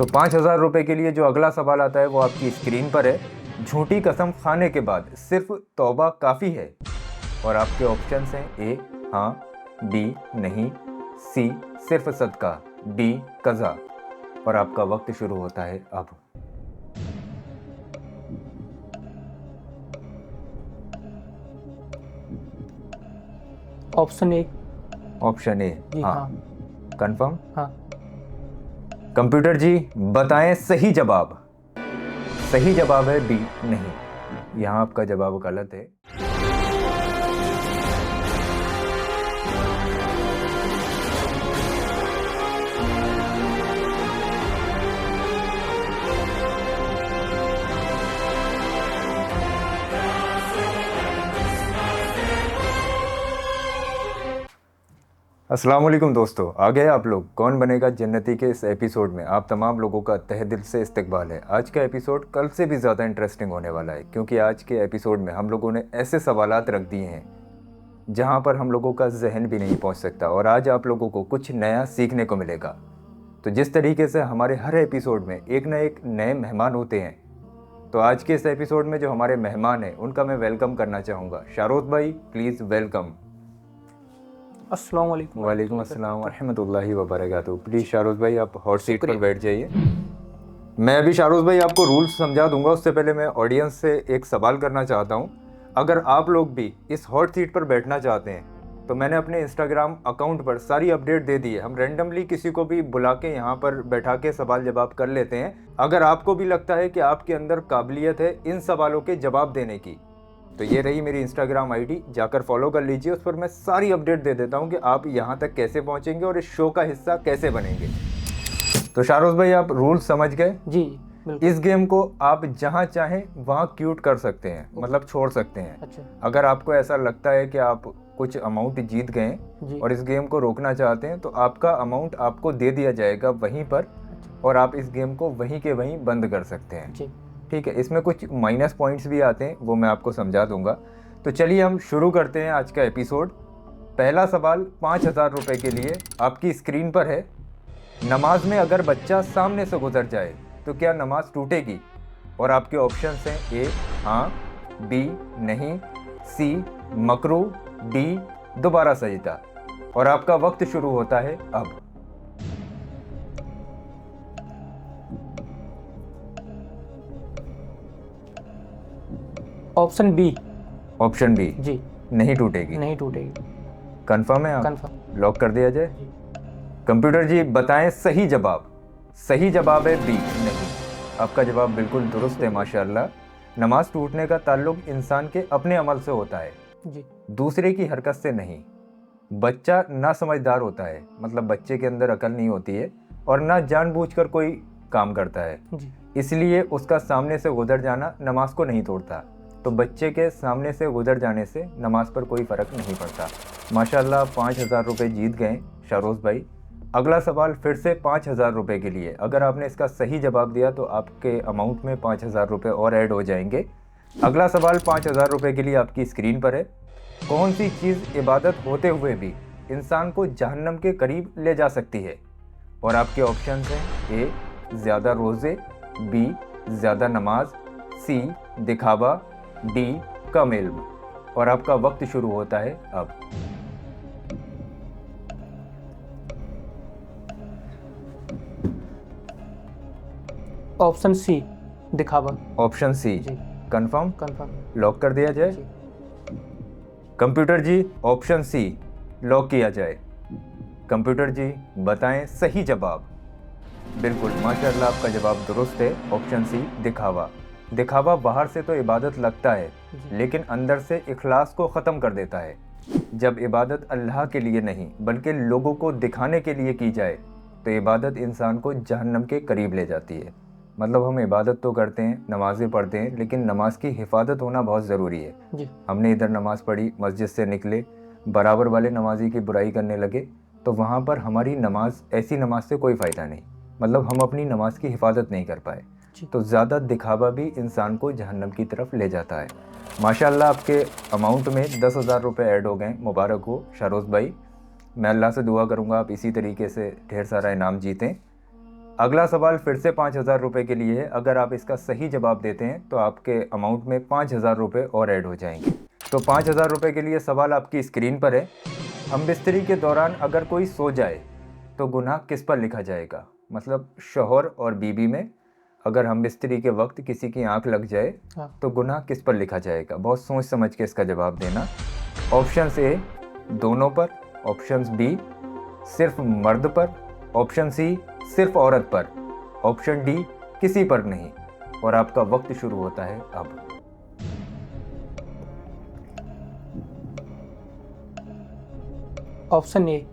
तो 5,000 रुपये के लिए जो अगला सवाल आता है वो आपकी स्क्रीन पर है। झूठी कसम खाने के बाद सिर्फ तौबा काफ़ी है। और आपके ऑप्शंस हैं ए हाँ, बी नहीं, सी सिर्फ सदका, डी कज़ा। और आपका वक्त शुरू होता है अब। Option A. ऑप्शन ए जी हाँ, हाँ। कंफर्म? हाँ। कंप्यूटर जी बताएं सही जवाब। सही जवाब है बी नहीं। यहाँ आपका जवाब गलत है। अस्सलाम वालेकुम दोस्तों, आ गए आप लोग कौन बनेगा जन्नती के इस एपिसोड में। आप तमाम लोगों का तहे दिल से इस्तकबाल है। आज का एपिसोड कल से भी ज़्यादा इंटरेस्टिंग होने वाला है, क्योंकि आज के एपिसोड में हम लोगों ने ऐसे सवालात रख दिए हैं जहां पर हम लोगों का जहन भी नहीं पहुंच सकता। और आज आप लोगों को कुछ नया सीखने को मिलेगा। तो जिस तरीके से हमारे हर एपिसोड में एक न एक नए मेहमान होते हैं, तो आज के इस एपिसोड में जो हमारे मेहमान हैं उनका मैं वेलकम करना चाहूँगा। शारोद भाई प्लीज़ वेलकम। अस्सलाम वालेकुम। वालेकुम अस्सलाम रहमतुल्लाहि व बरकातहू। प्लीज़ शारोद भाई आप हॉट सीट पर बैठ जाइए। मैं अभी शारोद भाई आपको रूल्स समझा दूंगा, उससे पहले मैं ऑडियंस से एक सवाल करना चाहता हूं। अगर आप लोग भी इस हॉट सीट पर बैठना चाहते हैं तो मैंने अपने इंस्टाग्राम अकाउंट पर सारी अपडेट दे दी है। हम रैंडमली किसी को भी बुला के यहाँ पर बैठा के सवाल जवाब कर लेते हैं। अगर आपको भी लगता है कि आपके अंदर काबिलियत है इन सवालों के जवाब देने की, तो ये रही मेरी इंस्टाग्राम आईडी, जाकर फॉलो कर लीजिए। उस पर मैं सारी अपडेट दे देता हूँ कि आप यहाँ तक कैसे पहुँचेंगे और इस शो का हिस्सा कैसे बनेंगे। तो शारोज भाई आप रूल्स समझ गए? जी बिल्कुल। इस गेम को आप जहाँ चाहें वहाँ क्यूट कर सकते हैं, मतलब छोड़ सकते हैं। अच्छा। अगर आपको ऐसा लगता है कि आप कुछ अमाउंट जीत गए और इस गेम को रोकना चाहते हैं, तो आपका अमाउंट आपको दे दिया जाएगा वहीं पर, और आप इस गेम को वहीं के वहीं बंद कर सकते हैं। जी ठीक है। इसमें कुछ माइनस पॉइंट्स भी आते हैं, वो मैं आपको समझा दूंगा। तो चलिए हम शुरू करते हैं आज का एपिसोड। पहला सवाल 5,000 रुपये के लिए आपकी स्क्रीन पर है। नमाज में अगर बच्चा सामने से गुजर जाए तो क्या नमाज टूटेगी? और आपके ऑप्शंस हैं ए हाँ, बी नहीं, सी मकरू, डी दोबारा सजदा। और आपका वक्त शुरू होता है अब। Option B. ऑप्शन बी जी नहीं टूटेगी? नहीं टूटेगी। कंफर्म है आप? कंफर्म। लॉक कर दिया जाए? जी। कंप्यूटर जी बताएं सही जवाब। सही जवाब है बी नहीं। आपका जवाब बिल्कुल दुरुस्त है माशाल्लाह। नमाज टूटने का ताल्लुक इंसान के अपने अमल से होता है, जी दूसरे की हरकत से नहीं। बच्चा ना समझदार होता है, मतलब बच्चे के अंदर अकल नहीं होती है, और ना जानबूझकर कोई काम करता है, जी इसलिए उसका सामने से गुजर जाना नमाज को नहीं तोड़ता। तो बच्चे के सामने से गुजर जाने से नमाज पर कोई फ़र्क नहीं पड़ता। माशाल्लाह 5,000 रुपये जीत गए शारोज भाई। अगला सवाल फिर से 5,000 रुपये के लिए। अगर आपने इसका सही जवाब दिया तो आपके अमाउंट में 5,000 रुपये और ऐड हो जाएंगे। अगला सवाल 5,000 रुपये के लिए आपकी स्क्रीन पर है। कौन सी चीज़ इबादत होते हुए भी इंसान को जहन्नम के करीब ले जा सकती है? और आपके ऑप्शन हैं ए ज़्यादा रोज़े, बी ज़्यादा नमाज, सी दिखावा, डी कम इल्म। और आपका वक्त शुरू होता है अब। ऑप्शन सी दिखावा। ऑप्शन सी जी कंफर्म? कंफर्म। लॉक कर दिया जाए? जी। कंप्यूटर जी ऑप्शन सी लॉक किया जाए। कंप्यूटर जी बताएं सही जवाब। बिल्कुल माशाल्लाह आपका जवाब दुरुस्त है। ऑप्शन सी दिखावा। दिखावा बाहर से तो इबादत लगता है, लेकिन अंदर से इखलास को ख़त्म कर देता है। जब इबादत अल्लाह के लिए नहीं बल्कि लोगों को दिखाने के लिए की जाए तो इबादत इंसान को जहन्नम के करीब ले जाती है। मतलब हम इबादत तो करते हैं, नमाज़ें पढ़ते हैं, लेकिन नमाज की हिफाजत होना बहुत ज़रूरी है। जी हमने इधर नमाज़ पढ़ी, मस्जिद से निकले, बराबर वाले नमाजी की बुराई करने लगे, तो वहाँ पर हमारी नमाज, ऐसी नमाज से कोई फ़ायदा नहीं। मतलब हम अपनी नमाज की हिफाजत नहीं कर पाए। तो ज़्यादा दिखावा भी इंसान को जहन्नम की तरफ ले जाता है। माशाल्लाह आपके अमाउंट में 10,000 रुपये ऐड हो गए। मुबारक हो शारोज भाई। मैं अल्लाह से दुआ करूँगा आप इसी तरीके से ढेर सारा इनाम जीतें। अगला सवाल फिर से 5,000 रुपये के लिए है। अगर आप इसका सही जवाब देते हैं तो आपके अमाउंट में 5,000 रुपये और ऐड हो जाएंगे। तो 5,000 रुपये के लिए सवाल आपकी स्क्रीन पर है। हम बिस्तरी के दौरान अगर कोई सो जाए तो गुनाह किस पर लिखा जाएगा? मतलब शौहर और बीबी में अगर हम बिस्तरी के वक्त किसी की आंख लग जाए तो गुनाह किस पर लिखा जाएगा? बहुत सोच समझ के इसका जवाब देना। ऑप्शन ए दोनों पर, ऑप्शन बी सिर्फ मर्द पर, ऑप्शन सी सिर्फ औरत पर, ऑप्शन डी किसी पर नहीं। और आपका वक्त शुरू होता है अब। Option A.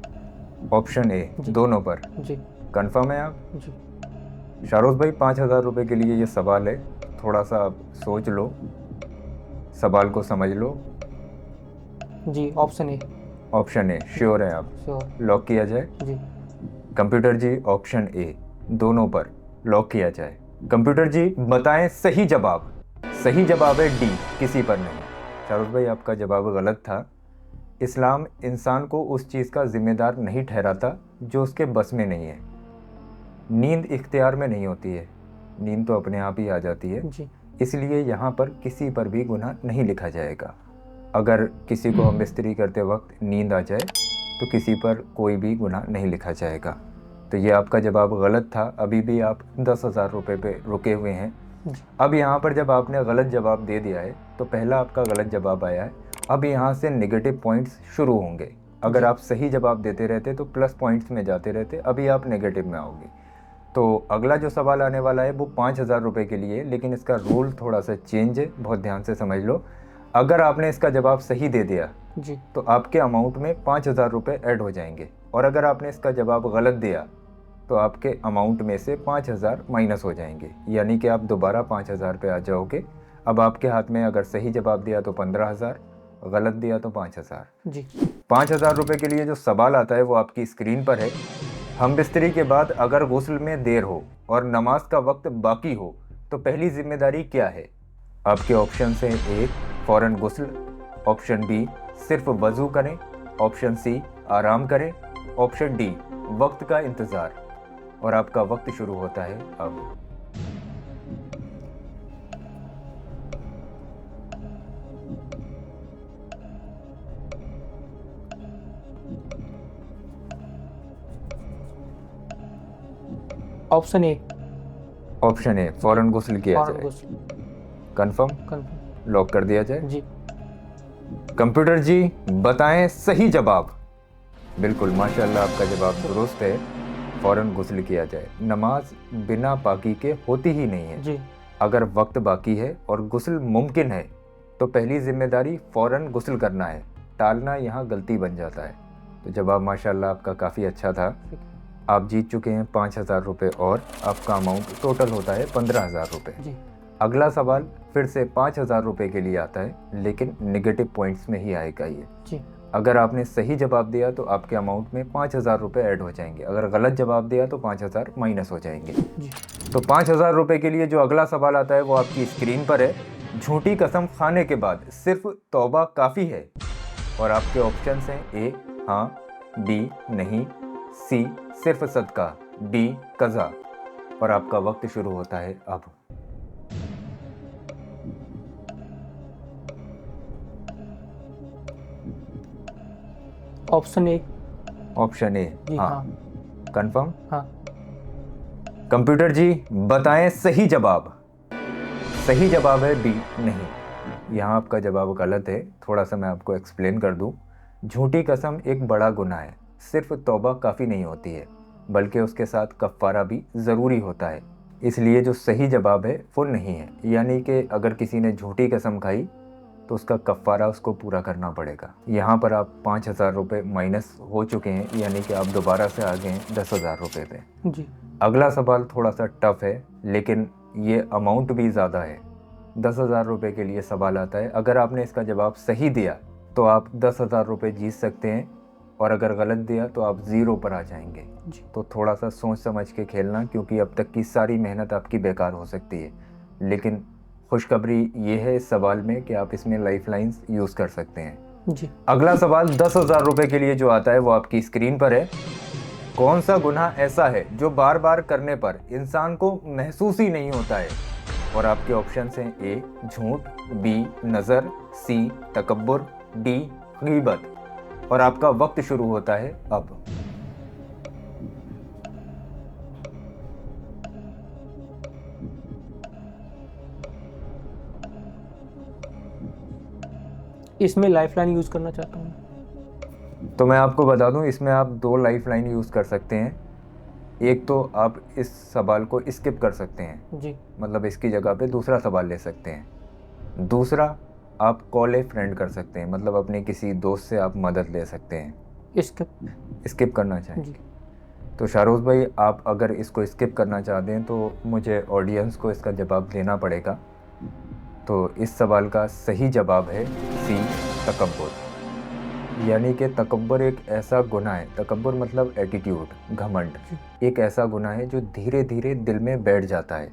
ऑप्शन ए दोनों पर जी। कंफर्म है आप? जी। शारोज भाई 5,000 रुपये के लिए ये सवाल है, थोड़ा सा आप सोच लो, सवाल को समझ लो। जी option A. Option A sure है आप? श्योर। लॉक किया जाए? जी। कंप्यूटर जी ऑप्शन ए दोनों पर लॉक किया जाए। कंप्यूटर जी बताएं सही जवाब। सही जवाब है डी किसी पर नहीं। शारोज भाई आपका जवाब गलत था। इस्लाम इंसान को उस चीज़ का जिम्मेदार नहीं ठहराता जो उसके बस में नहीं है। नींद इख्तियार में नहीं होती है, नींद तो अपने आप ही आ जाती है। जी। इसलिए यहाँ पर किसी पर भी गुनाह नहीं लिखा जाएगा। अगर किसी को हम बिस्तरी करते वक्त नींद आ जाए तो किसी पर कोई भी गुनाह नहीं लिखा जाएगा। तो ये आपका जवाब गलत था। अभी भी आप 10,000 रुपये पे रुके हुए हैं। अब यहाँ पर जब आपने गलत जवाब दे दिया है तो पहला आपका गलत जवाब आया है। अब यहाँ से नेगेटिव पॉइंट्स शुरू होंगे। अगर आप सही जवाब देते रहते तो प्लस पॉइंट्स में जाते रहते, अभी आप नेगेटिव में आओगे। तो अगला जो सवाल आने वाला है वो 5,000 रुपये के लिए, लेकिन इसका रूल थोड़ा सा चेंज है, बहुत ध्यान से समझ लो। अगर आपने इसका जवाब सही दे दिया जी तो आपके अमाउंट में 5,000 रुपये ऐड हो जाएंगे, और अगर आपने इसका जवाब गलत दिया तो आपके अमाउंट में से 5,000 माइनस हो जाएंगे, यानी कि आप दोबारा 5,000 पे आ जाओगे। अब आपके हाथ में अगर सही जवाब दिया तो 15,000, गलत दिया तो 5,000। जी। 5,000 रुपये के लिए जो सवाल आता है वो आपकी स्क्रीन पर है। हम बिस्तरी के बाद अगर गुस्ल में देर हो और नमाज का वक्त बाकी हो तो पहली जिम्मेदारी क्या है? आपके ऑप्शन हैं ए फ़ौरन गुस्ल, ऑप्शन बी सिर्फ वज़ू करें, ऑप्शन सी आराम करें, ऑप्शन डी वक्त का इंतज़ार। और आपका वक्त शुरू होता है अब। Option A. ऑप्शन ए फ़ौरन गुस्ल किया फौरन जाए। गुस्ल। कंफर्म? कंफर्म। लॉक कर दिया जाए? जी। कंप्यूटर जी बताएं सही जवाब। बिल्कुल माशाल्लाह आपका जवाब दुरुस्त है। फ़ौरन गुस्ल किया जाए। नमाज बिना पाकी के होती ही नहीं है। जी। अगर वक्त बाकी है और गुस्ल मुमकिन है तो पहली जिम्मेदारी फ़ौरन गुस्ल करना है, टालना यहाँ गलती बन जाता है। तो जवाब माशाल्लाह आपका काफ़ी अच्छा था। आप जीत चुके हैं 5,000 रुपये और आपका अमाउंट टोटल होता है 15,000 रुपये। जी। अगला सवाल फिर से 5,000 रुपये के लिए आता है, लेकिन नेगेटिव पॉइंट्स में ही आएगा ये। जी। अगर आपने सही जवाब दिया तो आपके अमाउंट में 5,000 रुपये ऐड हो जाएंगे, अगर गलत जवाब दिया तो 5,000 माइनस हो जाएंगे। जी। तो 5,000 रुपये के लिए जो अगला सवाल आता है वो आपकी स्क्रीन पर है। झूठी कसम खाने के बाद सिर्फ तौबा काफ़ी है? और आपके ऑप्शन हैं ए हाँ, बी नहीं, सी सिर्फ सदका, डी कज़ा। और आपका वक्त शुरू होता है अब। Option A. ऑप्शन ए जी हाँ। हाँ। कंफर्म? हाँ। कंप्यूटर जी बताएं सही जवाब। सही जवाब है बी नहीं। यहाँ आपका जवाब गलत है। थोड़ा सा मैं आपको एक्सप्लेन कर दूँ। झूठी कसम एक बड़ा गुनाह है। सिर्फ तौबा काफ़ी नहीं होती है, बल्कि उसके साथ कफ़ारा भी ज़रूरी होता है। इसलिए जो सही जवाब है वो नहीं है, यानी कि अगर किसी ने झूठी कसम खाई तो उसका कफ़ारा उसको पूरा करना पड़ेगा। यहाँ पर आप 5,000 रुपये माइनस हो चुके हैं, यानी कि आप दोबारा से आ गए हैं 10,000 रुपये पे। जी। अगला सवाल थोड़ा सा टफ है, लेकिन ये अमाउंट भी ज़्यादा है। 10,000 रुपये के लिए सवाल आता है। अगर आपने इसका जवाब सही दिया तो आप 10,000 रुपये जीत सकते हैं, और अगर गलत दिया तो आप ज़ीरो पर आ जाएंगे। तो थोड़ा सा सोच समझ के खेलना, क्योंकि अब तक की सारी मेहनत आपकी बेकार हो सकती है। लेकिन खुशखबरी ये है इस सवाल में कि आप इसमें लाइफ लाइन्स यूज़ कर सकते हैं। जी। अगला सवाल 10,000 रुपये के लिए जो आता है वो आपकी स्क्रीन पर है। कौन सा गुनाह ऐसा है जो बार बार करने पर इंसान को महसूस ही नहीं होता है? और आपके ऑप्शन हैं ए झूठ, बी नज़र, सी तकब्बुर, डी गीबत। और आपका वक्त शुरू होता है अब। इसमें लाइफलाइन यूज़ करना चाहता हूँ। तो मैं आपको बता दूं, इसमें आप 2 लाइफ लाइन यूज़ कर सकते हैं। एक तो आप इस सवाल को स्किप कर सकते हैं, जी। मतलब इसकी जगह पे दूसरा सवाल ले सकते हैं। दूसरा, आप कॉल ए फ्रेंड कर सकते हैं, मतलब अपने किसी दोस्त से आप मदद ले सकते हैं। स्किप करना जी। चाहेंगे? तो शाहरोज भाई, आप अगर इसको स्किप करना चाहते हैं तो मुझे ऑडियंस को इसका जवाब देना पड़ेगा। तो इस सवाल का सही जवाब है सी तकब्बुर। यानी कि तकब्बुर एक ऐसा गुनाह है, तकब्बुर मतलब एटीट्यूड, घमंड, एक ऐसा गुनाह है जो धीरे धीरे दिल में बैठ जाता है।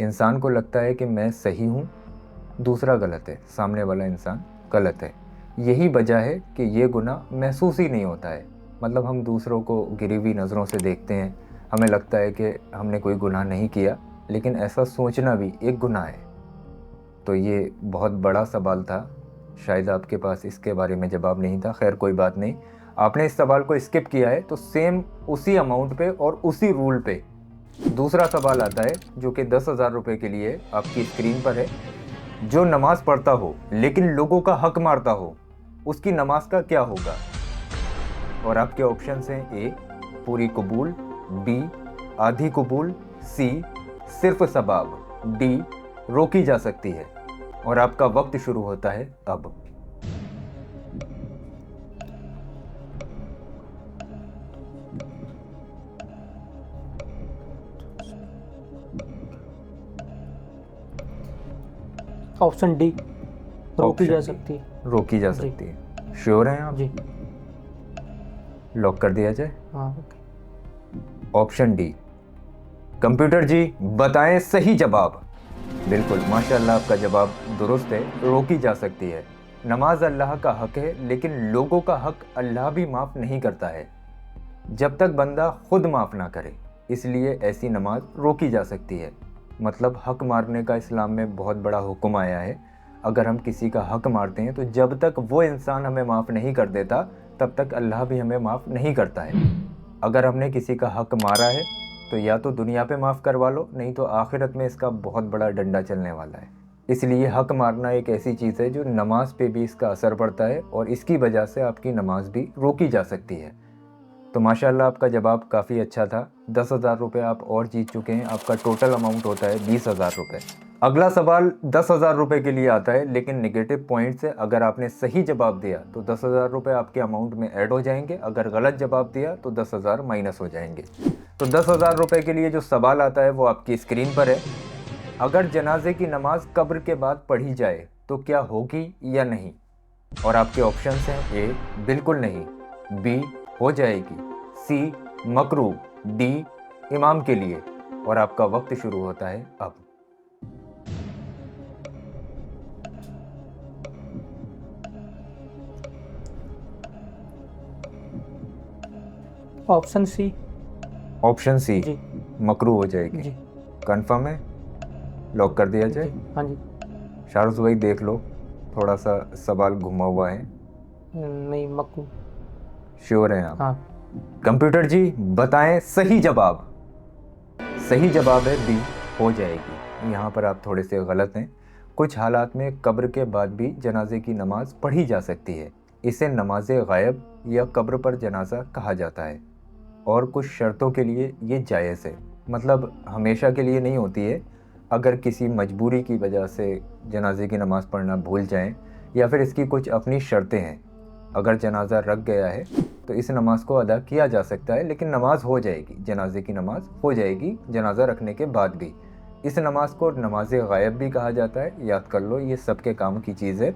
इंसान को लगता है कि मैं सही हूँ, दूसरा गलत है, सामने वाला इंसान गलत है। यही वजह है कि ये गुनाह महसूस ही नहीं होता है। मतलब हम दूसरों को गिरी हुई नज़रों से देखते हैं, हमें लगता है कि हमने कोई गुनाह नहीं किया, लेकिन ऐसा सोचना भी एक गुनाह है। तो ये बहुत बड़ा सवाल था, शायद आपके पास इसके बारे में जवाब नहीं था। खैर कोई बात नहीं, आपने इस सवाल को स्किप किया है। तो सेम उसी अमाउंट पे और उसी रूल पे दूसरा सवाल आता है जो कि 10,000 रुपये के लिए आपकी स्क्रीन पर है। जो नमाज पढ़ता हो लेकिन लोगों का हक मारता हो, उसकी नमाज का क्या होगा? और आपके ऑप्शन हैं ए पूरी कबूल, बी आधी कबूल, सी सिर्फ सबाब, डी रोकी जा सकती है। और आपका वक्त शुरू होता है अब। ऑप्शन डी रोकी जा ऑप्शन सकती है। रोकी जा जी। सकती है। श्योर हैं आप? जी। लॉक कर दिया जाए? हाँ ओके। Option D. कंप्यूटर जी बताएं सही जवाब। बिल्कुल माशाल्लाह, आपका जवाब दुरुस्त है, रोकी जा सकती है। नमाज अल्लाह का हक है, लेकिन लोगों का हक अल्लाह भी माफ़ नहीं करता है जब तक बंदा खुद माफ़ ना करे। इसलिए ऐसी नमाज रोकी जा सकती है। मतलब हक मारने का इस्लाम में बहुत बड़ा हुक्म आया है। अगर हम किसी का हक मारते हैं तो जब तक वो इंसान हमें माफ़ नहीं कर देता, तब तक अल्लाह भी हमें माफ़ नहीं करता है। अगर हमने किसी का हक मारा है तो या तो दुनिया पे माफ़ करवा लो, नहीं तो आखिरत में इसका बहुत बड़ा डंडा चलने वाला है। इसलिए हक मारना एक ऐसी चीज़ है जो नमाज पे भी इसका असर पड़ता है, और इसकी वजह से आपकी नमाज भी रोकी जा सकती है। तो माशाल्लाह आपका जवाब काफ़ी अच्छा था। 10,000 रुपये आप और जीत चुके हैं। आपका टोटल अमाउंट होता है 20,000 रुपये। अगला सवाल 10,000 रुपये के लिए आता है, लेकिन नेगेटिव पॉइंट से अगर आपने सही जवाब दिया तो 10,000 रुपये आपके अमाउंट में ऐड हो जाएंगे। अगर गलत जवाब दिया तो 10,000 माइनस हो जाएंगे। तो 10,000 रुपये के लिए जो सवाल आता है वो आपकी स्क्रीन पर है। अगर जनाजे की नमाज कब्र के बाद पढ़ी जाए तो क्या होगी या नहीं? और आपके ऑप्शंस हैं ए बिल्कुल नहीं, बी हो जाएगी, सी मकरू, डी इमाम के लिए। और आपका वक्त शुरू होता है अब। Option C. ऑप्शन सी जी। मकरू हो जाएगी? जी। कंफर्म है? लॉक कर दिया जाए? जी। हाँ जी। शाहरुख भाई देख लो, थोड़ा सा सवाल घुमा हुआ है। नहीं मक्कू। श्योर हैं आप? हाँ। कंप्यूटर जी बताएं सही जवाब। सही जवाब है बी हो जाएगी। यहाँ पर आप थोड़े से गलत हैं। कुछ हालात में कब्र के बाद भी जनाजे की नमाज पढ़ी जा सकती है। इसे नमाज गायब या कब्र पर जनाजा कहा जाता है, और कुछ शर्तों के लिए ये जायज़ है। मतलब हमेशा के लिए नहीं होती है। अगर किसी मजबूरी की वजह से जनाजे की नमाज़ पढ़ना भूल जाएं, या फिर इसकी कुछ अपनी शर्तें हैं। अगर जनाजा रख गया है तो इस नमाज को अदा किया जा सकता है, लेकिन नमाज हो जाएगी, जनाजे की नमाज हो जाएगी जनाजा रखने के बाद भी। इस नमाज को नमाज गायब भी कहा जाता है, याद कर लो, ये सबके काम की चीज़ है।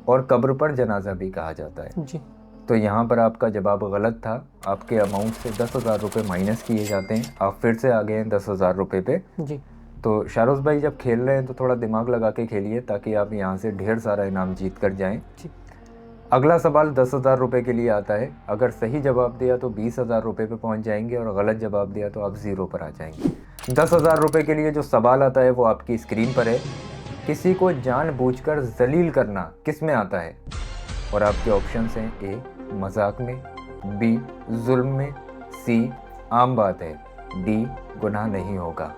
और कब्र पर जनाजा भी कहा जाता है। जी। तो यहाँ पर आपका जवाब गलत था। आपके अमाउंट से 10,000 रुपये माइनस किए जाते हैं। आप फिर से आ गए हैं 10,000 रुपये पे। जी। तो शाहरुख भाई जब खेल रहे हैं तो थोड़ा दिमाग लगा के खेलिए, ताकि आप यहाँ से ढेर सारा इनाम जीत कर जाएं। जी। अगला सवाल 10,000 रुपये के लिए आता है। अगर सही जवाब दिया तो 20,000 रुपये पे पहुंच जाएंगे और गलत जवाब दिया तो आप 0 पर आ जाएंगे। 10,000 रुपये के लिए जो सवाल आता है वो आपकी स्क्रीन पर है। किसी को जानबूझकर जलील करना किस में आता है? और आपके ऑप्शंस हैं ए मजाक में, बी जुल्म में, सी आम बात है, डी गुनाह नहीं होगा।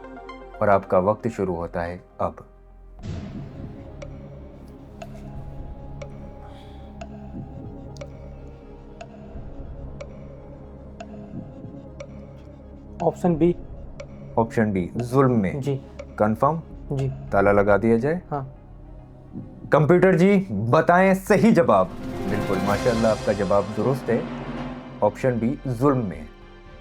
और आपका वक्त शुरू होता है अब। Option B. ऑप्शन बी जुल्म में। जी। कंफर्म? जी। ताला लगा दिया जाए। हाँ। कंप्यूटर जी बताएं सही जवाब। बिल्कुल माशाल्लाह आपका जवाब दुरुस्त है। ऑप्शन बी जुल्म में।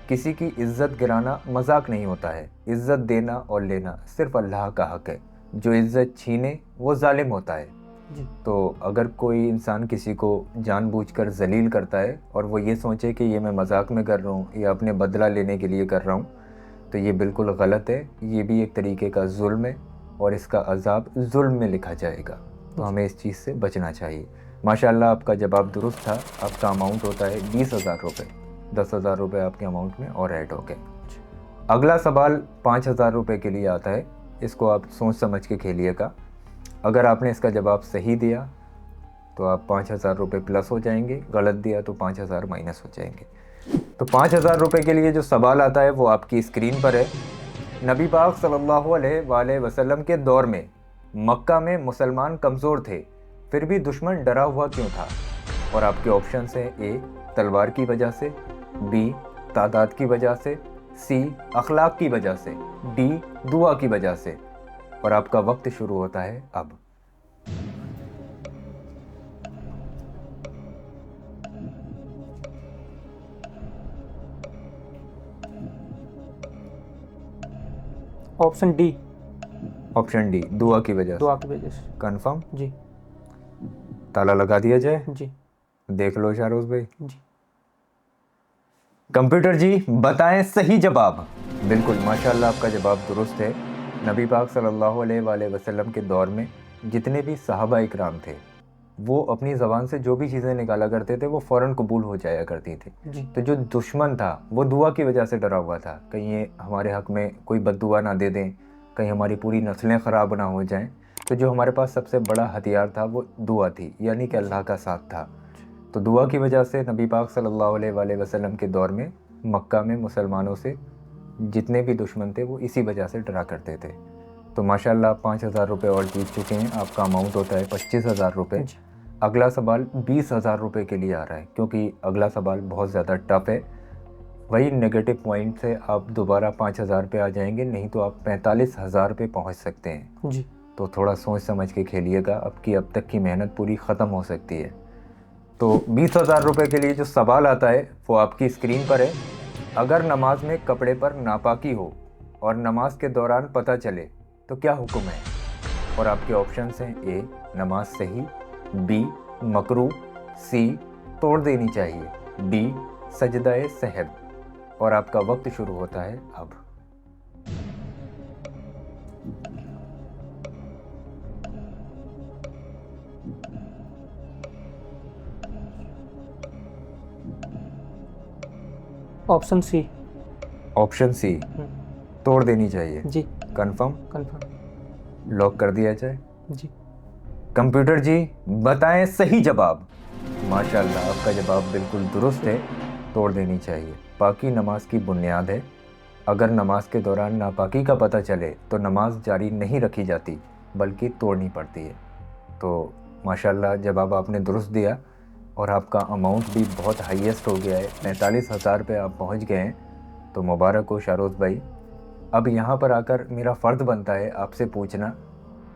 किसी की इज्जत गिराना मजाक नहीं होता है। इज्जत देना और लेना सिर्फ अल्लाह का हक है। जो इज्जत छीने वो जालिम होता है। जी। तो अगर कोई इंसान किसी को जानबूझकर जलील करता है और वो ये सोचे कि ये मैं मजाक में कर रहा हूँ या अपने बदला लेने के लिए कर रहा हूँ, तो ये बिल्कुल गलत है। ये भी एक तरीके का जुल्म है और इसका अजाब जुल्म में लिखा जाएगा। तो हमें इस चीज़ से बचना चाहिए। माशाल्लाह आपका जवाब दुरुस्त था। आपका अमाउंट होता है 20,000 रुपये। 10,000 रुपये आपके अमाउंट में और ऐड हो गए। अगला सवाल 5,000 रुपये के लिए आता है। इसको आप सोच समझ के खेलिएगा। अगर आपने इसका जवाब सही दिया तो आप 5,000 रुपये प्लस हो जाएंगे, गलत दिया तो 5,000 माइनस हो जाएंगे। तो 5,000 रुपये के लिए जो सवाल आता है वो आपकी स्क्रीन पर है। नबी पाक सल्लल्लाहु अलैहि वसल्लम के दौर में मक्का में मुसलमान कमज़ोर थे, फिर भी दुश्मन डरा हुआ क्यों था? और आपके ऑप्शंस हैं ए तलवार की वजह से, बी तादाद की वजह से, सी अखलाक की वजह से, डी दुआ की वजह से। और आपका वक्त शुरू होता है अब। Option D. ऑप्शन डी दुआ की वजह से। दुआ की वजह से। कंफर्म? जी। ताला लगा दिया जाए। जी। देख लो शारोज भाई। जी। कंप्यूटर जी बताएं सही जवाब। बिल्कुल माशाल्लाह आपका जवाब दुरुस्त है। नबी पाक सल्लल्लाहु अलैहि वसल्लम के दौर में जितने भी सहाबा इकराम थे वो अपनी ज़बान से जो भी चीज़ें निकाला करते थे वो फ़ौरन कबूल हो जाया करती थी। जी। तो जो दुश्मन था वो दुआ की वजह से डरा हुआ था, कहीं ये हमारे हक़ में कोई बद्दुआ ना दे दें, कहीं हमारी पूरी नस्लें ख़राब ना हो जाएं। तो जो हमारे पास सबसे बड़ा हथियार था वो दुआ थी, यानी कि अल्लाह का साथ था। तो दुआ की वजह से नबी पाक सल्लल्लाहु अलैहि वसल्लम के दौर में मक्का में मुसलमानों से जितने भी दुश्मन थे वो इसी वजह से डरा करते थे। तो माशाल्लाह आप 5,000 रुपये और जीत चुके हैं। आपका अमाउंट होता है 25,000 रुपये। अगला सवाल 20,000 रुपये के लिए आ रहा है, क्योंकि अगला सवाल बहुत ज़्यादा टफ है। वही नेगेटिव पॉइंट से आप दोबारा 5,000 पे आ जाएंगे, नहीं तो आप 45,000 पे पहुँच सकते हैं। जी। तो थोड़ा सोच समझ के खेलिएगा, आपकी अब तक की मेहनत पूरी ख़त्म हो सकती है। तो 20,000 रुपये के लिए जो सवाल आता है वो आपकी स्क्रीन पर है। अगर नमाज में कपड़े पर नापाकी हो और नमाज के दौरान पता चले तो क्या हुक्म है? और आपके ऑप्शंस हैं ए नमाज सही, बी मकरू, सी तोड़ देनी चाहिए, डी सजदाए सहब। और आपका वक्त शुरू होता है अब। Option C. ऑप्शन सी तोड़ देनी चाहिए। जी। कंफर्म? कंफर्म। लॉक कर दिया जाए। जी। कंप्यूटर जी बताएं सही जवाब। माशाल्लाह आपका जवाब बिल्कुल दुरुस्त है। तोड़ देनी चाहिए। पाकी नमाज की बुनियाद है। अगर नमाज के दौरान नापाकी का पता चले तो नमाज जारी नहीं रखी जाती बल्कि तोड़नी पड़ती है। तो माशाल्लाह जवाब आपने दुरुस्त दिया और आपका अमाउंट भी बहुत हाईएस्ट हो गया है। 45,000 पे आप पहुंच गए हैं। तो मुबारक हो शारोज भाई। अब यहाँ पर आकर मेरा फ़र्ज़ बनता है आपसे पूछना,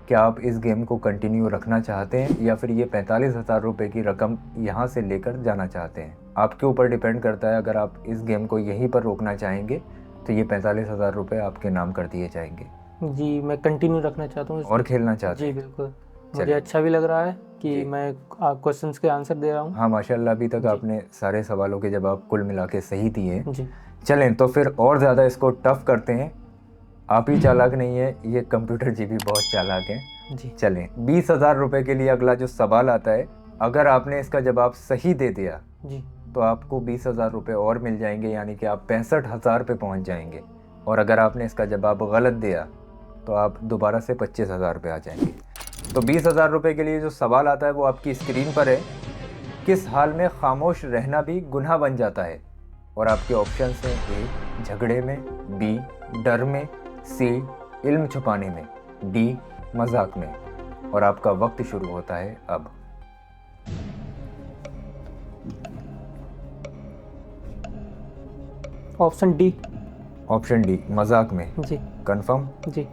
क्या आप इस गेम को कंटिन्यू रखना चाहते हैं या फिर ये 45,000 रुपये की रकम यहाँ से लेकर जाना चाहते हैं? आपके ऊपर डिपेंड करता है। अगर आप इस गेम को यहीं पर रोकना चाहेंगे तो ये 45,000 रुपये आपके नाम कर दिए जाएंगे। जी मैं कंटिन्यू रखना चाहता हूँ। और खेलना चाहते हैं? जी बिल्कुल। मुझे अच्छा भी लग रहा है कि मैं क्वेश्चंस के आंसर दे रहा हूँ। हाँ माशाल्लाह अभी तक आपने सारे सवालों के जवाब कुल मिला के सही दिए। जी। चलें तो फिर और ज़्यादा इसको टफ करते हैं। आप ही चालाक नहीं है, ये कंप्यूटर जी भी बहुत चालाक हैं। जी। चलें 20,000 रुपये के लिए अगला जो सवाल आता है अगर आपने इसका जवाब सही दे दिया जी तो आपको 20,000 रुपये और मिल जाएंगे, यानी कि आप 65,000 पे पहुँच जाएंगे। और अगर आपने इसका जवाब गलत दिया तो आप दोबारा से 25,000 पे आ जाएंगे। तो 20,000 रुपये के लिए जो सवाल आता है वो आपकी स्क्रीन पर है। किस हाल में खामोश रहना भी गुनाह बन जाता है? और आपके ऑप्शन हैं ए झगड़े में, बी डर में, सी इल्म छुपाने में, डी मजाक में। और आपका वक्त शुरू होता है अब। Option D. ऑप्शन डी मजाक में। जी कंफर्म? जी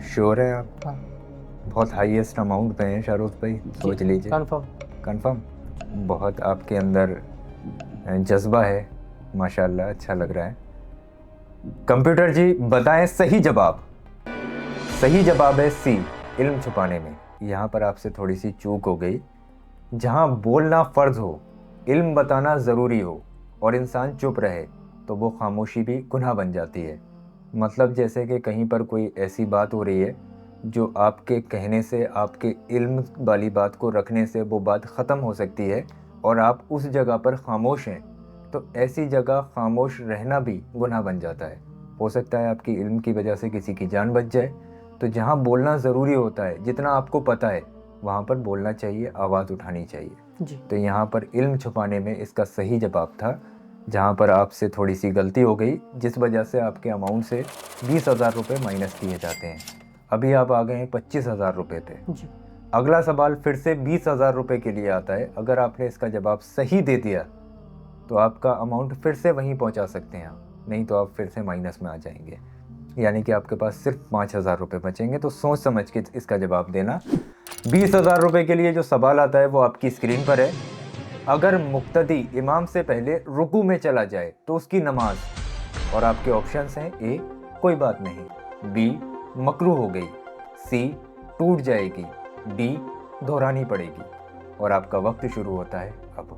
श्योर है आप? हाँ बहुत हाईएस्ट अमाउंट पे हैं शाहरुख भाई, सोच लीजिए। कंफर्म। कंफर्म? बहुत आपके अंदर जज्बा है माशाल्लाह, अच्छा लग रहा है। कंप्यूटर जी बताएं सही जवाब। सही जवाब है सी इल्म छुपाने में। यहाँ पर आपसे थोड़ी सी चूक हो गई। जहाँ बोलना फ़र्ज हो, इल्म बताना ज़रूरी हो और इंसान चुप रहे तो वो खामोशी भी गुनाह बन जाती है। मतलब जैसे कि कहीं पर कोई ऐसी बात हो रही है जो आपके कहने से, आपके इल्म वाली बात को रखने से वो बात ख़त्म हो सकती है और आप उस जगह पर खामोश हैं, तो ऐसी जगह खामोश रहना भी गुनाह बन जाता है। हो सकता है आपकी इल्म की वजह से किसी की जान बच जाए। तो जहाँ बोलना ज़रूरी होता है, जितना आपको पता है वहाँ पर बोलना चाहिए, आवाज़ उठानी चाहिए। जी तो यहाँ पर इल्म छुपाने में इसका सही जवाब था। जहाँ पर आपसे थोड़ी सी गलती हो गई, जिस वजह से आपके अमाउंट से 20,000 रुपये माइनस किए जाते हैं। अभी आप आ गए हैं 25,000 रुपये पे। जी अगला सवाल फिर से 20,000 रुपये के लिए आता है। अगर आपने इसका जवाब सही दे दिया तो आपका अमाउंट फिर से वहीं पहुंचा सकते हैं आप, नहीं तो आप फिर से माइनस में आ जाएंगे। यानी कि आपके पास सिर्फ 5,000 रुपये बचेंगे। तो सोच समझ के इसका जवाब देना। 20,000 रुपये के लिए जो सवाल आता है वो आपकी स्क्रीन पर है। अगर मुक्तदी इमाम से पहले रुकू में चला जाए तो उसकी नमाज। और आपके ऑप्शंस हैं ए कोई बात नहीं, बी मकरूह हो गई, सी टूट जाएगी, डी दोहरानी पड़ेगी। और आपका वक्त शुरू होता है अब।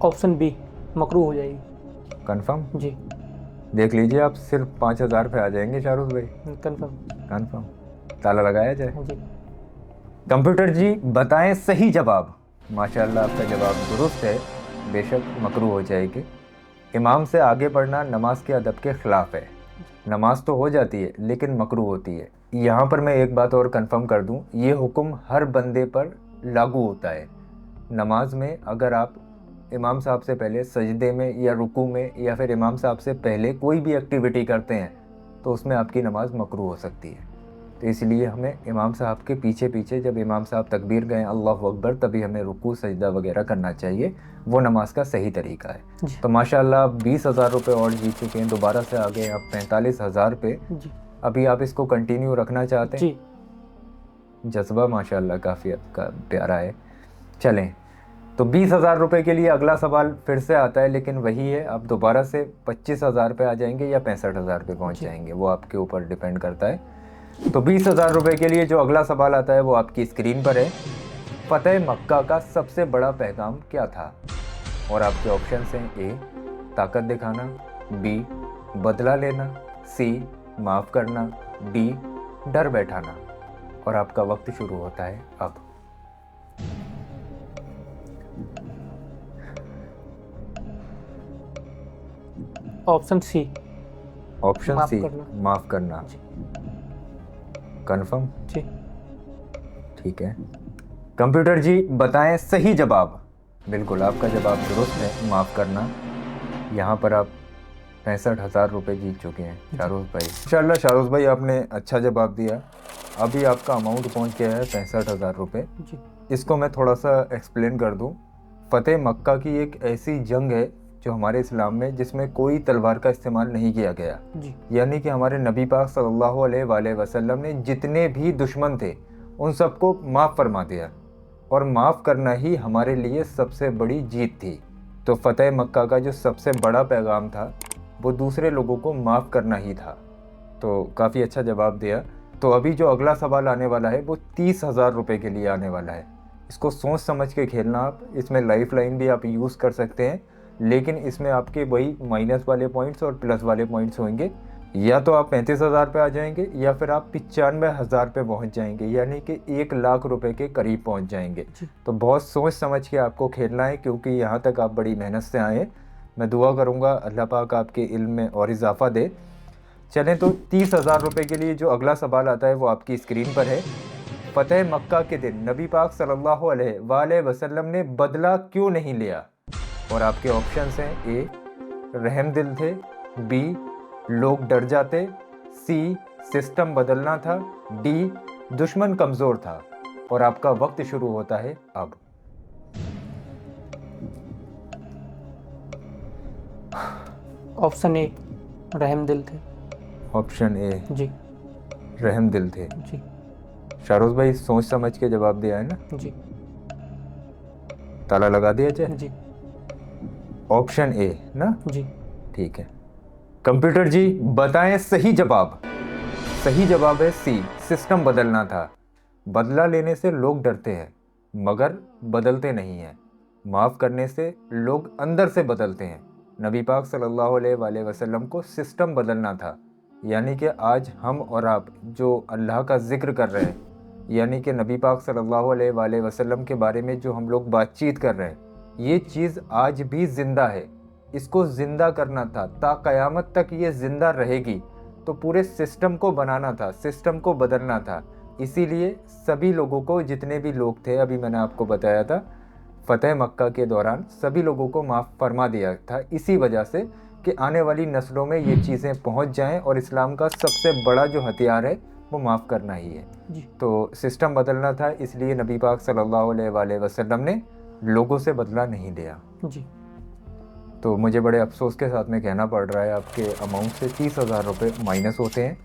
ऑप्शन बी मकरूह हो जाएगी। कंफर्म? जी देख लीजिए, आप सिर्फ 5,000 पे आ जाएंगे शाहरुख भाई। कंफर्म। कंफर्म? ताला लगाया जाए। जी कंप्यूटर जी बताएं सही जवाब। माशाल्लाह आपका जवाब दुरुस्त है। बेशक मकरूह हो जाएगी। इमाम से आगे बढ़ना नमाज के अदब के ख़िलाफ़ है। नमाज तो हो जाती है लेकिन मकरूह होती है। यहाँ पर मैं एक बात और कंफर्म कर दूँ, ये हुक्म हर बंदे पर लागू होता है। नमाज में अगर आप इमाम साहब से पहले सजदे में या रुकू में या फिर इमाम साहब से पहले कोई भी एक्टिविटी करते हैं तो उसमें आपकी नमाज मकरूह हो सकती है। तो इसलिए हमें इमाम साहब के पीछे पीछे जब इमाम साहब तकबीर गए अल्लाहु अकबर, तभी हमें रुकू सजदा वगैरह करना चाहिए। वो नमाज का सही तरीका है। जी तो माशाल्लाह आप 20,000 रुपये और जीत चुके हैं। दोबारा से आ गए आप 45,000 पे। जी अभी आप इसको कंटिन्यू रखना चाहते हैं? जी जज्बा माशाल्लाह काफ़ी आपका प्यारा है। चलें, तो 20,000 रुपये के लिए अगला सवाल फिर से आता है, लेकिन वही है, आप दोबारा से 25,000 पे आ जाएंगे या 65,000 पे पहुंच जाएंगे, वो आपके ऊपर डिपेंड करता है। तो 20,000 रुपये के लिए जो अगला सवाल आता है वो आपकी स्क्रीन पर है। फ़तेह मक्का का सबसे बड़ा पैगाम क्या था? और आपके ऑप्शन हैं ए ताकत दिखाना, बी बदला लेना, सी माफ़ करना, डी डर बैठाना। और आपका वक्त शुरू होता है अब। ऑप्शन सी ऑप्शन माफ़ सी करना। माफ़ करना। जी कंफर्म? जी ठीक है। कंप्यूटर जी बताएं सही जवाब। बिल्कुल आपका जवाब दुरुस्त है, माफ़ करना। यहाँ पर आप 65,000 रुपये जीत चुके हैं शाहरुख भाई। इंशाल्लाह शाहरुख भाई आपने अच्छा जवाब दिया। अभी आपका अमाउंट पहुँच गया है 65,000 रुपये। जी इसको मैं थोड़ा सा एक्सप्लेन कर दूँ। फ़तेह मक्का की एक ऐसी जंग है जो हमारे इस्लाम में जिसमें कोई तलवार का इस्तेमाल नहीं किया गया। जी यानी कि हमारे नबी पाक सल्लल्लाहु अलैहि वसल्लम ने जितने भी दुश्मन थे उन सबको माफ़ फरमा दिया, और माफ़ करना ही हमारे लिए सबसे बड़ी जीत थी। तो फ़तेह मक्का का जो सबसे बड़ा पैगाम था वो दूसरे लोगों को माफ़ करना ही था। तो काफ़ी अच्छा जवाब दिया। तो अभी जो अगला सवाल आने वाला है वो 30,000 रुपये के लिए आने वाला है। इसको सोच समझ के खेलना आप। इसमें लाइफ लाइन भी आप यूज़ कर सकते हैं, लेकिन इसमें आपके वही माइनस वाले पॉइंट्स और प्लस वाले पॉइंट्स होंगे। या तो आप 35,000 पे आ जाएंगे या फिर आप 95,000 पे पहुंच जाएंगे, यानी कि 1 लाख रुपए के करीब पहुंच जाएंगे। जी। तो बहुत सोच समझ के आपको खेलना है, क्योंकि यहाँ तक आप बड़ी मेहनत से आए हैं। मैं दुआ करूँगा अल्लाह पाक आपके इल्म में और इजाफा दे। चलें तो 30,000 रुपये के लिए जो अगला सवाल आता है वो आपकी स्क्रीन पर है। फतेह मक्का के दिन नबी पाक सल्लल्लाहु अलैहि वसल्लम ने बदला क्यों नहीं लिया? और आपके ऑप्शंस हैं, ए रहम दिल थे, बी लोग डर जाते, सी सिस्टम बदलना था, डी दुश्मन कमज़ोर था। और आपका वक्त शुरू होता है अब। ऑप्शन ए रहम दिल थे। ऑप्शन ए जी। रहम दिल थे। जी। शारोज भाई सोच समझ के जवाब दिया है ना? जी। ताला लगा दिया जाए? जी। ऑप्शन ए ना? जी। ठीक है। कंप्यूटर जी बताएं सही जवाब। सही जवाब है सी सिस्टम बदलना था। बदला लेने से लोग डरते हैं मगर बदलते नहीं हैं। माफ़ करने से लोग अंदर से बदलते हैं। नबी पाक सल्लल्लाहु अलैहि वसल्लम को सिस्टम बदलना था। यानी कि आज हम और आप जो अल्लाह का जिक्र कर रहे हैं, यानी कि नबी पाक सल्लल्लाहु अलैहि वसल्लम के बारे में जो हम लोग बातचीत कर रहे हैं, ये चीज़ आज भी ज़िंदा है। इसको ज़िंदा करना था, ता क़यामत तक ये ज़िंदा रहेगी। तो पूरे सिस्टम को बनाना था, सिस्टम को बदलना था। इसीलिए सभी लोगों को, जितने भी लोग थे, अभी मैंने आपको बताया था, फ़तेह मक्का के दौरान सभी लोगों को माफ़ फरमा दिया था, इसी वजह से कि आने वाली नस्लों में ये चीज़ें पहुंच जाएं। और इस्लाम का सबसे बड़ा जो हथियार है वो माफ़ करना ही है। जी। तो सिस्टम बदलना था, इसलिए नबी पाक सल्लल्लाहु अलैहि वसल्लम ने लोगों से बदला नहीं लिया। जी। तो मुझे बड़े अफसोस के साथ में कहना पड़ रहा है, आपके अमाउंट से 30,000 रुपये माइनस होते हैं।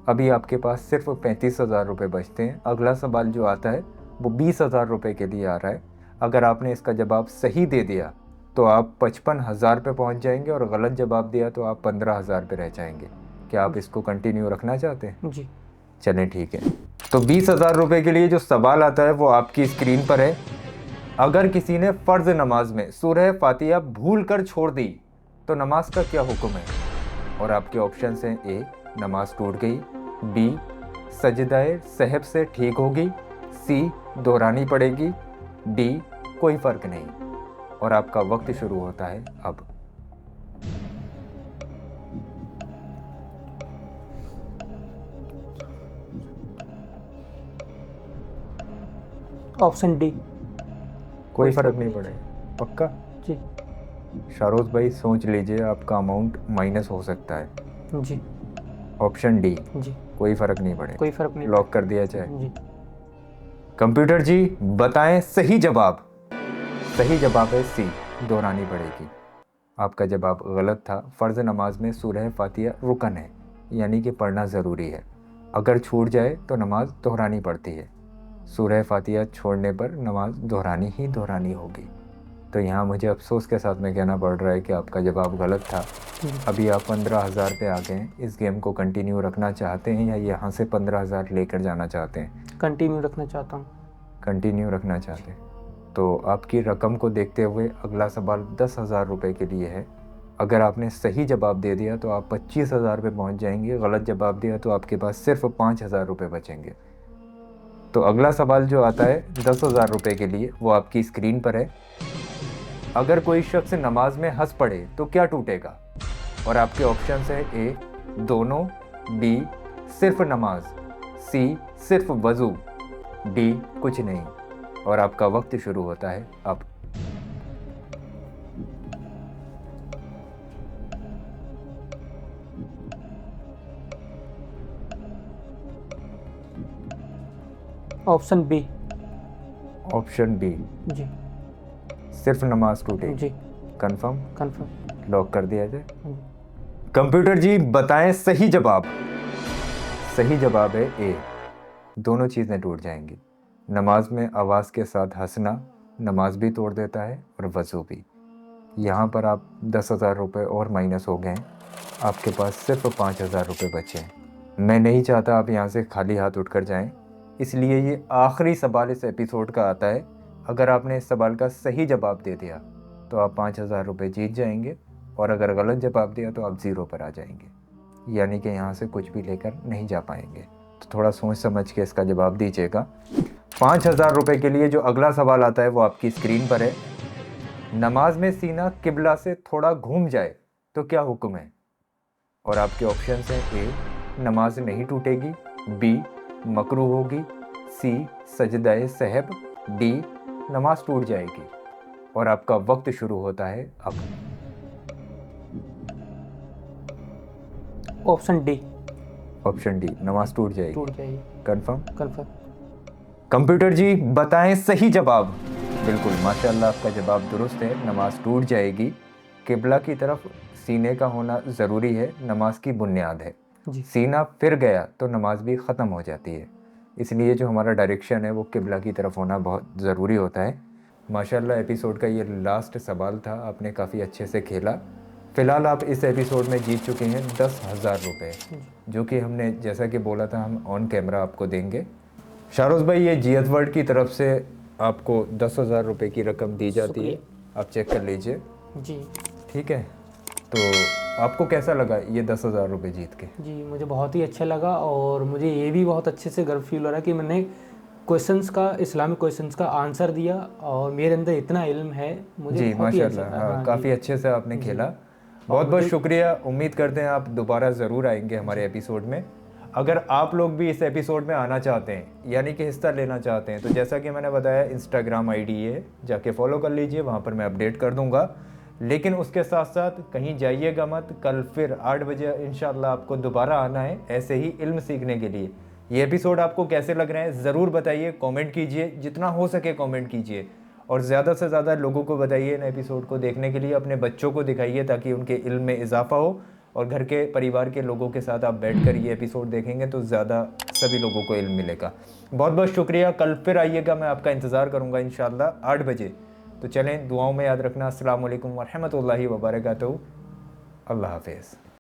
अभी आपके पास सिर्फ 35,000 रुपये बचते हैं। अगला सवाल जो आता है वो 20,000 रुपये के लिए आ रहा है। अगर आपने इसका जवाब सही दे दिया तो आप 55,000 पे पहुंच जाएंगे, और गलत जवाब दिया तो आप 15,000 पे रह जाएंगे। क्या आप इसको कंटिन्यू रखना चाहते हैं? जी। चलें ठीक है। तो 20,000 रुपये के लिए जो सवाल आता है वो आपकी स्क्रीन पर है। अगर किसी ने फ़र्ज़ नमाज में सूरह फातिहा भूल कर छोड़ दी तो नमाज का क्या हुक्म है? और आपके ऑप्शंस हैं, ए नमाज टूट गई, बी सजदाए सहब से ठीक होगी, सी दोहरानी पड़ेगी, डी कोई फ़र्क नहीं। और आपका वक्त शुरू होता है अब। ऑप्शन डी कोई फ़र्क नहीं पड़ेगा, पक्का? जी। शारोज भाई सोच लीजिए, आपका अमाउंट माइनस हो सकता है। जी। ऑप्शन डी जी। कोई फ़र्क नहीं पड़ेगा, कोई फ़र्क नहीं लॉक कर दिया जाए? जी। कंप्यूटर जी बताएं सही जवाब। सही जवाब है सी दोहरानी पड़ेगी। आपका जवाब गलत था। फ़र्ज़ नमाज में सूरह फातिहा रुकन है, यानी कि पढ़ना ज़रूरी है। अगर छूट जाए तो नमाज दोहरानी पड़ती है। सूरह फातिहा छोड़ने पर नमाज दोहरानी ही दोहरानी होगी। तो यहाँ मुझे अफसोस के साथ में कहना पड़ रहा है कि आपका जवाब गलत था। अभी आप 15,000 पे आ गए हैं। इस गेम को कंटिन्यू रखना चाहते हैं या यहाँ से 15,000 लेकर जाना चाहते हैं? कंटिन्यू रखना चाहता हूँ। कंटिन्यू रखना चाहते हैं। तो आपकी रकम को देखते हुए अगला सवाल 10,000 रुपये के लिए है। अगर आपने सही जवाब दे दिया तो आप 25,000 पे पहुँच जाएंगे। गलत जवाब दिया तो आपके पास सिर्फ 5,000 रुपये बचेंगे। तो अगला सवाल जो आता है 10,000 रुपये के लिए, वो आपकी स्क्रीन पर है। अगर कोई शख्स नमाज में हंस पड़े तो क्या टूटेगा? और आपके ऑप्शंस है, ए दोनों, बी सिर्फ नमाज, सी सिर्फ वज़ू, डी कुछ नहीं। और आपका वक्त शुरू होता है अब। Option B. ऑप्शन बी जी। सिर्फ नमाज टूटेगी? जी। कंफर्म? कंफर्म। लॉक कर दिया जाए? कंप्यूटर जी बताएं सही जवाब। सही जवाब है ए दोनों चीज़ें टूट जाएंगी। नमाज में आवाज़ के साथ हंसना नमाज भी तोड़ देता है और वज़ू भी। यहाँ पर आप 10,000 रुपये और माइनस हो गए हैं। आपके पास सिर्फ 5,000 रुपये बचे हैं। मैं नहीं चाहता आप यहाँ से खाली हाथ उठकर जाएं, इसलिए ये आखिरी सवाल इस एपिसोड का आता है। अगर आपने इस सवाल का सही जवाब दे दिया तो आप 5,000 रुपये जीत जाएंगे, और अगर गलत जवाब दिया तो आप ज़ीरो पर आ जाएंगे। यानी कि यहाँ से कुछ भी लेकर नहीं जा पाएंगे। तो थोड़ा सोच समझ के इसका जवाब दीजिएगा। 5,000 रुपये के लिए जो अगला सवाल आता है वो आपकी स्क्रीन पर है। नमाज में सीना किबला से थोड़ा घूम जाए तो क्या हुक्म है? और आपके ऑप्शन हैं ए नमाज नहीं टूटेगी, बी मकरूह होगी, सी सजदाए सहब, डी नमाज टूट जाएगी। और आपका वक्त शुरू होता है अब। Option D. ऑप्शन डी नमाज टूट जाएगी। टूट जाएगी। कंफर्म? कंफर्म। कंप्यूटर जी बताएं सही जवाब। बिल्कुल माशाल्लाह आपका जवाब दुरुस्त है, नमाज टूट जाएगी। किबला की तरफ सीने का होना ज़रूरी है, नमाज की बुनियाद है। जी। सीना फिर गया तो नमाज भी ख़त्म हो जाती है, इसलिए जो हमारा डायरेक्शन है वो किबला की तरफ होना बहुत ज़रूरी होता है। माशाल्लाह एपिसोड का ये लास्ट सवाल था, आपने काफ़ी अच्छे से खेला। फ़िलहाल आप इस एपिसोड में जीत चुके हैं 10,000 रुपये, जो कि हमने जैसा कि बोला था हम ऑन कैमरा आपको देंगे। शारोज भाई ये जीएत वर्ल्ड की तरफ से आपको 10,000 रुपये की रकम दी जाती है, आप चेक कर लीजिए। जी ठीक है, तो आपको कैसा लगा ये 10,000 रुपये जीत के? जी मुझे बहुत ही अच्छा लगा, और मुझे ये भी बहुत अच्छे से गर्व फील हो रहा है कि मैंने क्वेश्चंस का, इस्लामिक क्वेश्चंस का आंसर दिया, और मेरे अंदर इतना इल्म है। मुझे जी बहुत ही माशाल्लाह, अच्छा, हाँ, काफ़ी अच्छे से आपने खेला। बहुत बहुत मुझे- शुक्रिया। उम्मीद करते हैं आप दोबारा ज़रूर आएंगे हमारे एपिसोड में। अगर आप लोग भी इस एपिसोड में आना चाहते हैं यानी कि हिस्सा लेना चाहते हैं, तो जैसा कि मैंने बताया इंस्टाग्राम आईडी है, जाके फॉलो कर लीजिए, वहाँ पर मैं अपडेट कर दूँगा। लेकिन उसके साथ साथ कहीं जाइएगा मत, कल फिर 8 बजे इंशाल्लाह आपको दोबारा आना है ऐसे ही इल्म सीखने के लिए। ये एपिसोड आपको कैसे लग रहे हैं ज़रूर बताइए, कमेंट कीजिए, जितना हो सके कमेंट कीजिए, और ज़्यादा से ज़्यादा लोगों को बताइए इन एपिसोड को देखने के लिए, अपने बच्चों को दिखाइए ताकि उनके इल्म में इजाफा हो, और घर के परिवार के लोगों के साथ आप बैठकर ये एपिसोड देखेंगे तो ज़्यादा सभी लोगों को इल्म मिलेगा। बहुत बहुत शुक्रिया, कल फिर आइएगा, मैं आपका इंतज़ार करूँगा इंशाल्लाह 8 बजे। तो चलें, दुआओं में याद रखना। अस्सलाम वालेकुम व रहमतुल्लाहि व बरकातहू। अल्लाह हाफ़िज़।